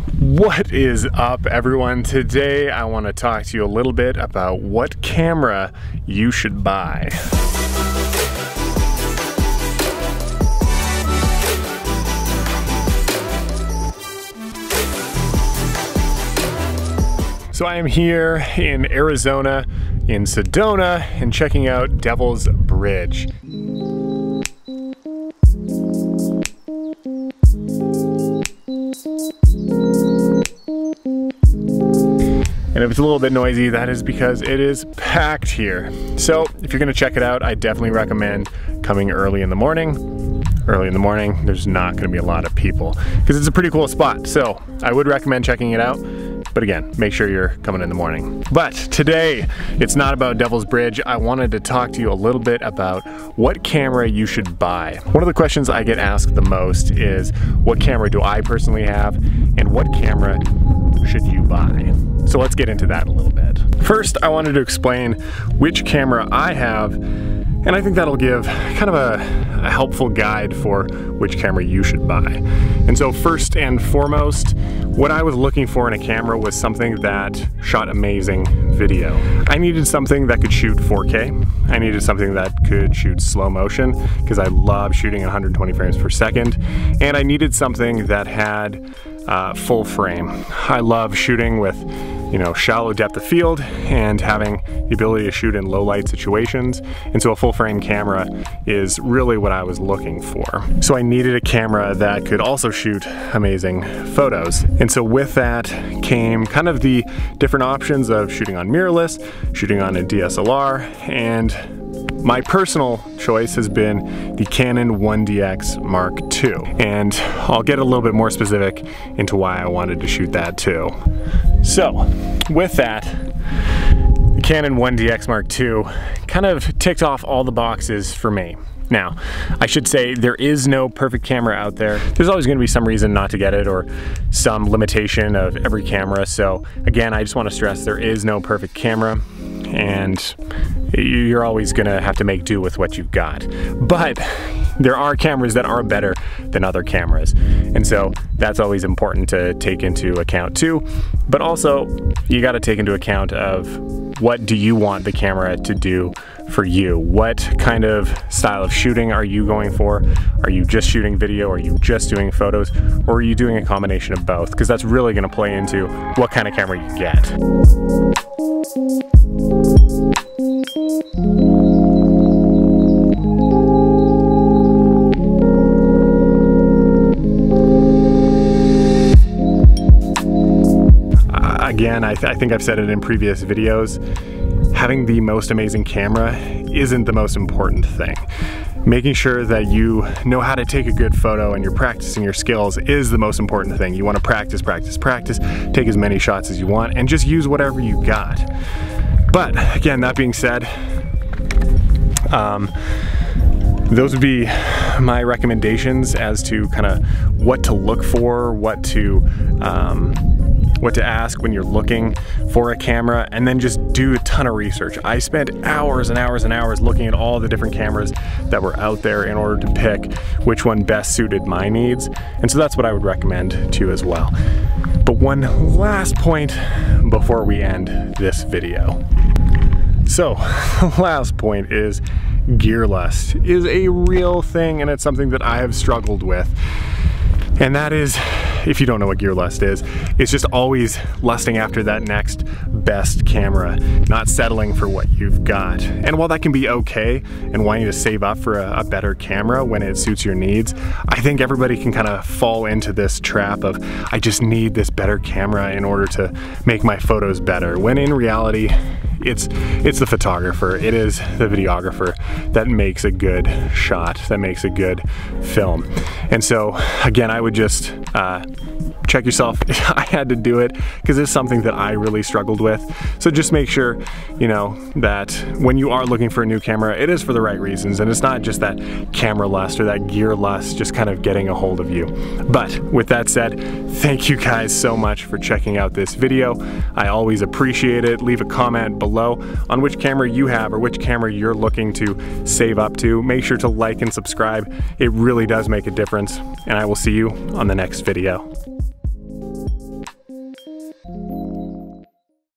What is up, everyone? Today I want to talk to you a little bit about what camera you should buy. So I am here in Arizona, in Sedona, and checking out Devil's Bridge. And if it's a little bit noisy, that is because it is packed here. So if you're gonna check it out, I definitely recommend coming early in the morning. Early in the morning, there's not gonna be a lot of people because it's a pretty cool spot. So I would recommend checking it out. But again, make sure you're coming in the morning. But today, it's not about Devil's Bridge. I wanted to talk to you a little bit about what camera you should buy. One of the questions I get asked the most is, what camera do I personally have, and what camera should you buy? So let's get into that a little bit. First, I wanted to explain which camera I have, and I think that'll give kind of a helpful guide for which camera you should buy. And so first and foremost, what I was looking for in a camera was something that shot amazing video. I needed something that could shoot 4K. I needed something that could shoot slow motion because I love shooting 120 frames per second. And I needed something that had full frame. I love shooting with, shallow depth of field and having the ability to shoot in low light situations. And so a full frame camera is really what I was looking for. So I needed a camera that could also shoot amazing photos. And so with that came kind of the different options of shooting on mirrorless, shooting on a DSLR, and my personal choice has been the Canon 1DX Mark II. And I'll get a little bit more specific into why I wanted to shoot that too. So with that, the Canon 1DX Mark II kind of ticked off all the boxes for me. Now, I should say there is no perfect camera out there. There's always going to be some reason not to get it or some limitation of every camera. So again, I just want to stress there is no perfect camera, and you're always going to have to make do with what you've got. But there are cameras that are better than other cameras. And so that's always important to take into account too. But also, you got to take into account of what do you want the camera to do for you? What kind of style of shooting are you going for? Are you just shooting video? Are you just doing photos? Or are you doing a combination of both? Because that's really going to play into what kind of camera you get. Again, I think I've said it in previous videos, having the most amazing camera isn't the most important thing. Making sure that you know how to take a good photo and you're practicing your skills is the most important thing. You want to practice, practice, practice, take as many shots as you want, and just use whatever you got. But again, that being said, those would be my recommendations as to kind of what to look for, what to ask when you're looking for a camera, and then just do a ton of research. I spent hours and hours and hours looking at all the different cameras that were out there in order to pick which one best suited my needs, and so that's what I would recommend to you as well. But one last point before we end this video. So, the last point is gear lust is a real thing, and it's something that I have struggled with. And that is, if you don't know what gear lust is, it's just always lusting after that next best camera, not settling for what you've got. And while that can be okay and wanting to save up for a better camera when it suits your needs, I think everybody can kind of fall into this trap of, I just need this better camera in order to make my photos better, when in reality, it's the photographer, it is the videographer that makes a good shot, that makes a good film. And so again, I would just check yourself. I had to do it because it's something that I really struggled with. So just make sure, that when you are looking for a new camera, it is for the right reasons, and it's not just that camera lust or that gear lust just kind of getting a hold of you. But with that said, thank you guys so much for checking out this video. I always appreciate it. Leave a comment below on which camera you have or which camera you're looking to save up to. Make sure to like and subscribe. It really does make a difference, and I will see you on the next video.